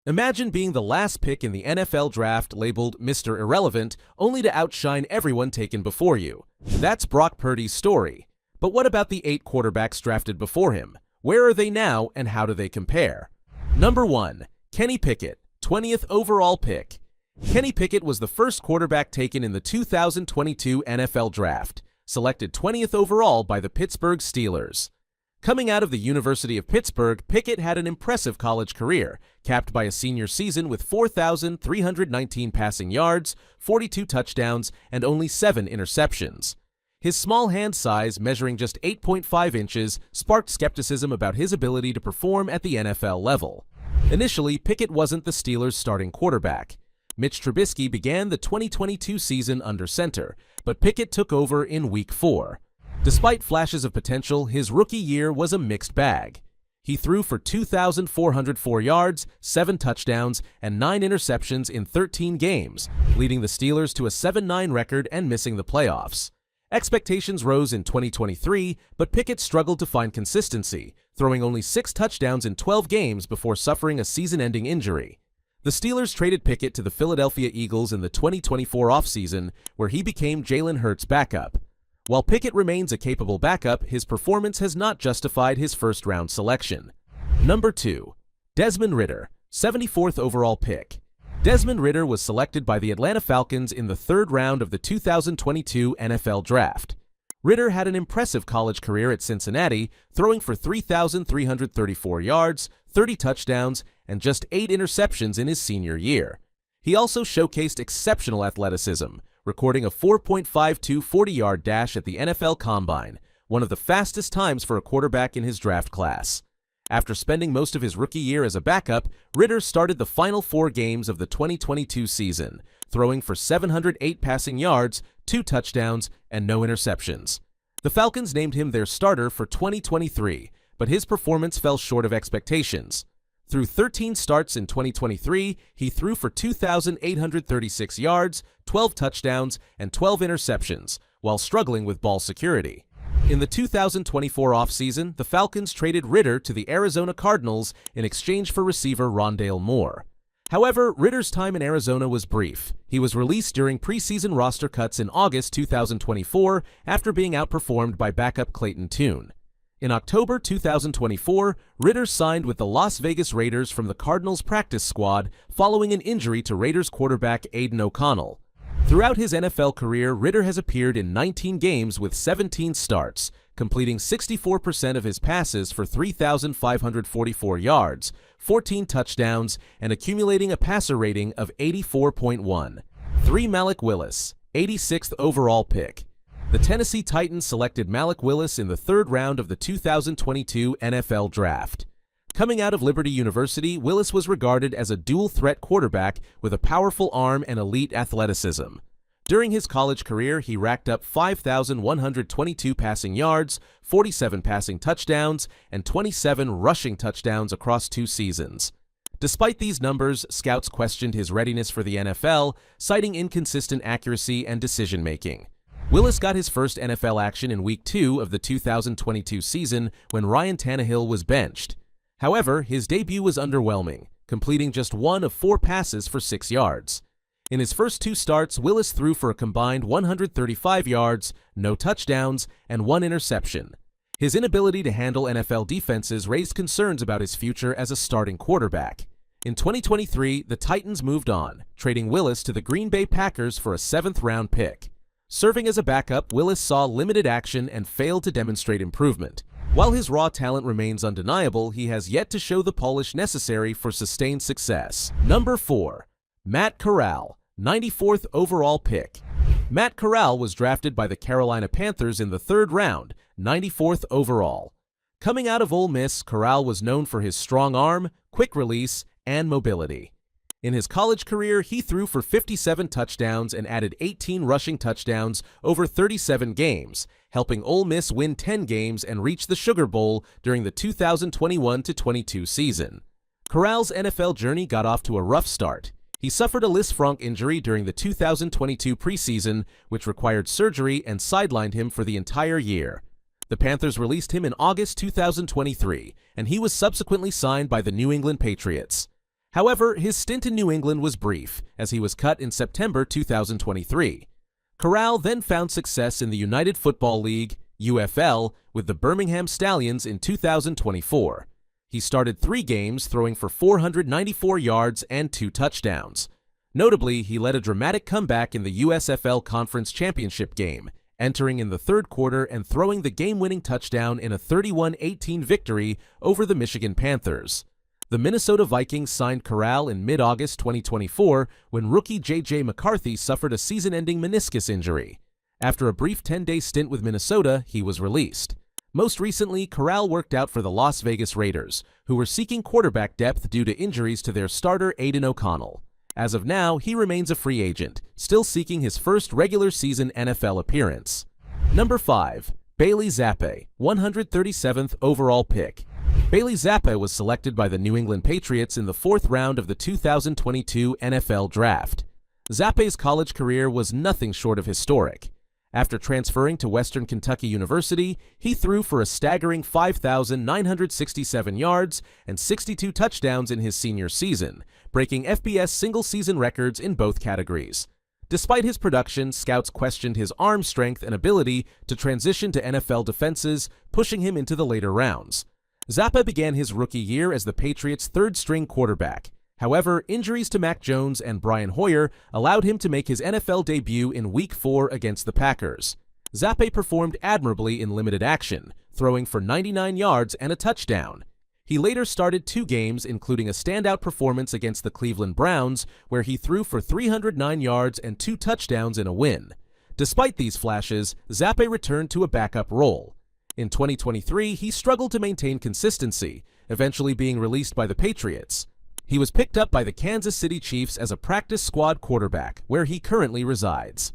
Imagine being the last pick in the NFL draft labeled Mr. Irrelevant, only to outshine everyone taken before you. That's Brock Purdy's story. But what about the 8 quarterbacks drafted before him? Where are they now, and how do they compare? Number 1. Kenny Pickett, 20th overall pick. Kenny Pickett was the first quarterback taken in the 2022 NFL Draft, selected 20th overall by the Pittsburgh Steelers. Coming out of the University of Pittsburgh, Pickett had an impressive college career, capped by a senior season with 4,319 passing yards, 42 touchdowns, and only 7 interceptions. His small hand size, measuring just 8.5 inches, sparked skepticism about his ability to perform at the NFL level. Initially, Pickett wasn't the Steelers' starting quarterback. Mitch Trubisky began the 2022 season under center, but Pickett took over in Week 4. Despite flashes of potential, his rookie year was a mixed bag. He threw for 2,404 yards, 7 touchdowns, and 9 interceptions in 13 games, leading the Steelers to a 7-9 record and missing the playoffs. Expectations rose in 2023, but Pickett struggled to find consistency, throwing only 6 touchdowns in 12 games before suffering a season-ending injury. The Steelers traded Pickett to the Philadelphia Eagles in the 2024 offseason, where he became Jalen Hurts' backup. While Pickett remains a capable backup, his performance has not justified his first-round selection. Number 2. Desmond Ridder, 74th overall pick. Desmond Ridder was selected by the Atlanta Falcons in the 3rd round of the 2022 NFL Draft. Ridder had an impressive college career at Cincinnati, throwing for 3,334 yards, 30 touchdowns, and just 8 interceptions in his senior year. He also showcased exceptional athleticism, recording a 4.52 40-yard dash at the NFL Combine, one of the fastest times for a quarterback in his draft class. After spending most of his rookie year as a backup, Ridder started the final 4 games of the 2022 season, throwing for 708 passing yards, 2 touchdowns, and no interceptions. The Falcons named him their starter for 2023, but his performance fell short of expectations. Through 13 starts in 2023, he threw for 2,836 yards, 12 touchdowns, and 12 interceptions, while struggling with ball security. In the 2024 offseason, the Falcons traded Ridder to the Arizona Cardinals in exchange for receiver Rondale Moore. However, Ridder's time in Arizona was brief. He was released during preseason roster cuts in August 2024 after being outperformed by backup Clayton Tune. In October 2024, Ridder signed with the Las Vegas Raiders from the Cardinals practice squad following an injury to Raiders quarterback Aiden O'Connell. Throughout his NFL career, Ridder has appeared in 19 games with 17 starts, completing 64% of his passes for 3,544 yards, 14 touchdowns, and accumulating a passer rating of 84.1. 3. Malik Willis, 86th overall pick. The Tennessee Titans selected Malik Willis in the 3rd round of the 2022 NFL Draft. Coming out of Liberty University, Willis was regarded as a dual-threat quarterback with a powerful arm and elite athleticism. During his college career, he racked up 5,122 passing yards, 47 passing touchdowns, and 27 rushing touchdowns across 2 seasons. Despite these numbers, scouts questioned his readiness for the NFL, citing inconsistent accuracy and decision-making. Willis got his first NFL action in Week 2 of the 2022 season when Ryan Tannehill was benched. However, his debut was underwhelming, completing just 1 of 4 passes for 6 yards. In his first 2 starts, Willis threw for a combined 135 yards, no touchdowns, and 1 interception. His inability to handle NFL defenses raised concerns about his future as a starting quarterback. In 2023, the Titans moved on, trading Willis to the Green Bay Packers for a 7th-round pick. Serving as a backup, Willis saw limited action and failed to demonstrate improvement. While his raw talent remains undeniable, he has yet to show the polish necessary for sustained success. Number 4. Matt Corral, 94th overall pick. Matt Corral was drafted by the Carolina Panthers in the 3rd round, 94th overall. Coming out of Ole Miss, Corral was known for his strong arm, quick release, and mobility. In his college career, he threw for 57 touchdowns and added 18 rushing touchdowns over 37 games, helping Ole Miss win 10 games and reach the Sugar Bowl during the 2021-22 season. Corral's NFL journey got off to a rough start. He suffered a Lisfranc injury during the 2022 preseason, which required surgery and sidelined him for the entire year. The Panthers released him in August 2023, and he was subsequently signed by the New England Patriots. However, his stint in New England was brief, as he was cut in September 2023. Corral then found success in the United Football League, UFL, with the Birmingham Stallions in 2024. He started 3 games, throwing for 494 yards and 2 touchdowns. Notably, he led a dramatic comeback in the USFL Conference Championship game, entering in the third quarter and throwing the game-winning touchdown in a 31-18 victory over the Michigan Panthers. The Minnesota Vikings signed Corral in mid-August 2024 when rookie J.J. McCarthy suffered a season-ending meniscus injury. After a brief 10-day stint with Minnesota, he was released. Most recently, Corral worked out for the Las Vegas Raiders, who were seeking quarterback depth due to injuries to their starter Aidan O'Connell. As of now, he remains a free agent, still seeking his first regular season NFL appearance. Number 5. Bailey Zappe, 137th overall pick. Bailey Zappe was selected by the New England Patriots in the 4th round of the 2022 NFL Draft. Zappe's college career was nothing short of historic. After transferring to Western Kentucky University, he threw for a staggering 5,967 yards and 62 touchdowns in his senior season, breaking FBS single-season records in both categories. Despite his production, scouts questioned his arm strength and ability to transition to NFL defenses, pushing him into the later rounds. Zappe began his rookie year as the Patriots' third-string quarterback. However, injuries to Mac Jones and Brian Hoyer allowed him to make his NFL debut in Week 4 against the Packers. Zappe performed admirably in limited action, throwing for 99 yards and a touchdown. He later started 2 games, including a standout performance against the Cleveland Browns, where he threw for 309 yards and 2 touchdowns in a win. Despite these flashes, Zappe returned to a backup role. In 2023, he struggled to maintain consistency, eventually being released by the Patriots. He was picked up by the Kansas City Chiefs as a practice squad quarterback, where he currently resides.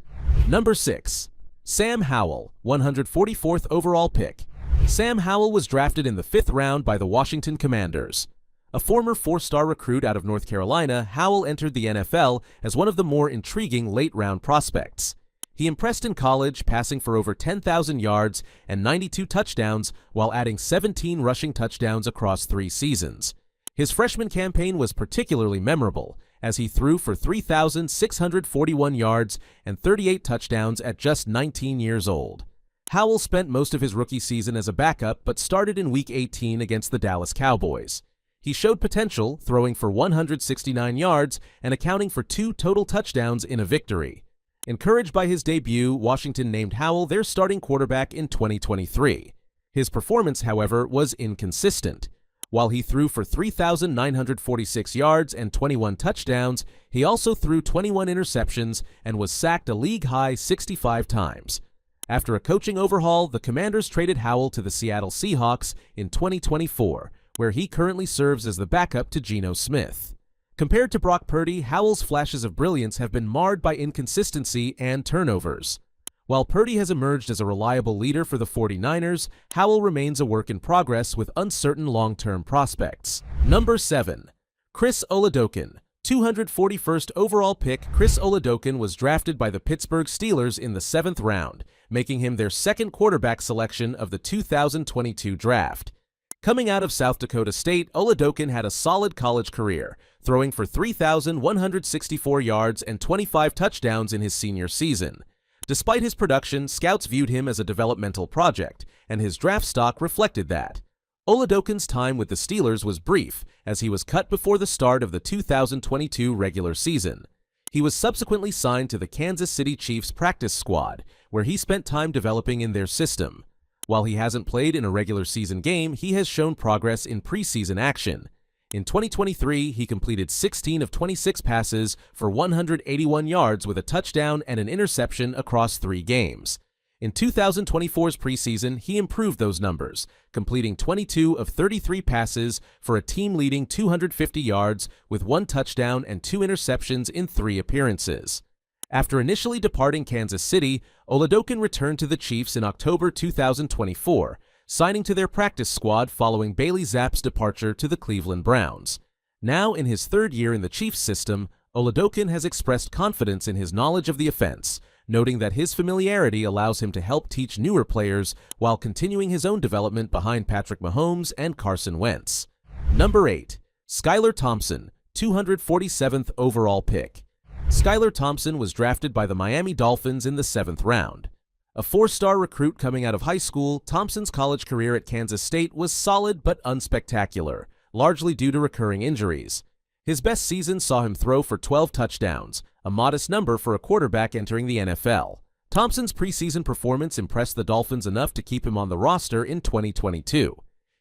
Number 6. Sam Howell, 144th overall pick. Sam Howell was drafted in the 5th round by the Washington Commanders. A former 4-star recruit out of North Carolina, Howell entered the NFL as one of the more intriguing late-round prospects. He impressed in college, passing for over 10,000 yards and 92 touchdowns while adding 17 rushing touchdowns across 3 seasons. His freshman campaign was particularly memorable, as he threw for 3,641 yards and 38 touchdowns at just 19 years old. Howell spent most of his rookie season as a backup but started in Week 18 against the Dallas Cowboys. He showed potential, throwing for 169 yards and accounting for 2 total touchdowns in a victory. Encouraged by his debut, Washington named Howell their starting quarterback in 2023. His performance, however, was inconsistent. While he threw for 3,946 yards and 21 touchdowns, he also threw 21 interceptions and was sacked a league-high 65 times. After a coaching overhaul, the Commanders traded Howell to the Seattle Seahawks in 2024, where he currently serves as the backup to Geno Smith. Compared to Brock Purdy, Howell's flashes of brilliance have been marred by inconsistency and turnovers. While Purdy has emerged as a reliable leader for the 49ers, Howell remains a work in progress with uncertain long-term prospects. Number 7. Chris Oladokun, 241st overall pick. Chris Oladokun was drafted by the Pittsburgh Steelers in the 7th round, making him their second quarterback selection of the 2022 draft. Coming out of South Dakota State, Oladokun had a solid college career, throwing for 3,164 yards and 25 touchdowns in his senior season. Despite his production, scouts viewed him as a developmental project, and his draft stock reflected that. Oladokun's time with the Steelers was brief, as he was cut before the start of the 2022 regular season. He was subsequently signed to the Kansas City Chiefs practice squad, where he spent time developing in their system. While he hasn't played in a regular season game, he has shown progress in preseason action. In 2023, he completed 16 of 26 passes for 181 yards with a touchdown and an interception across 3 games. In 2024's preseason, he improved those numbers, completing 22 of 33 passes for a team-leading 250 yards with 1 touchdown and 2 interceptions in 3 appearances. After initially departing Kansas City, Oladokun returned to the Chiefs in October 2024, signing to their practice squad following Bailey Zappe's departure to the Cleveland Browns. Now in his 3rd year in the Chiefs system, Oladokun has expressed confidence in his knowledge of the offense, noting that his familiarity allows him to help teach newer players while continuing his own development behind Patrick Mahomes and Carson Wentz. Number 8. Skylar Thompson, 247th overall pick. Skylar Thompson was drafted by the Miami Dolphins in the 7th round. A 4-star recruit coming out of high school, Thompson's college career at Kansas State was solid but unspectacular, largely due to recurring injuries. His best season saw him throw for 12 touchdowns, a modest number for a quarterback entering the NFL. Thompson's preseason performance impressed the Dolphins enough to keep him on the roster in 2022.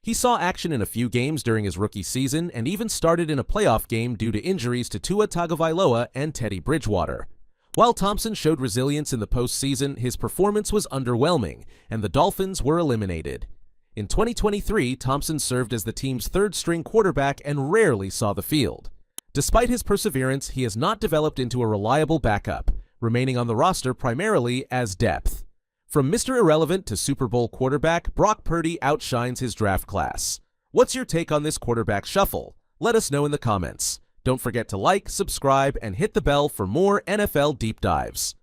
He saw action in a few games during his rookie season and even started in a playoff game due to injuries to Tua Tagovailoa and Teddy Bridgewater. While Thompson showed resilience in the postseason, his performance was underwhelming, and the Dolphins were eliminated. In 2023, Thompson served as the team's third-string quarterback and rarely saw the field. Despite his perseverance, he has not developed into a reliable backup, remaining on the roster primarily as depth. From Mr. Irrelevant to Super Bowl quarterback, Brock Purdy outshines his draft class. What's your take on this quarterback shuffle? Let us know in the comments. Don't forget to like, subscribe, and hit the bell for more NFL deep dives.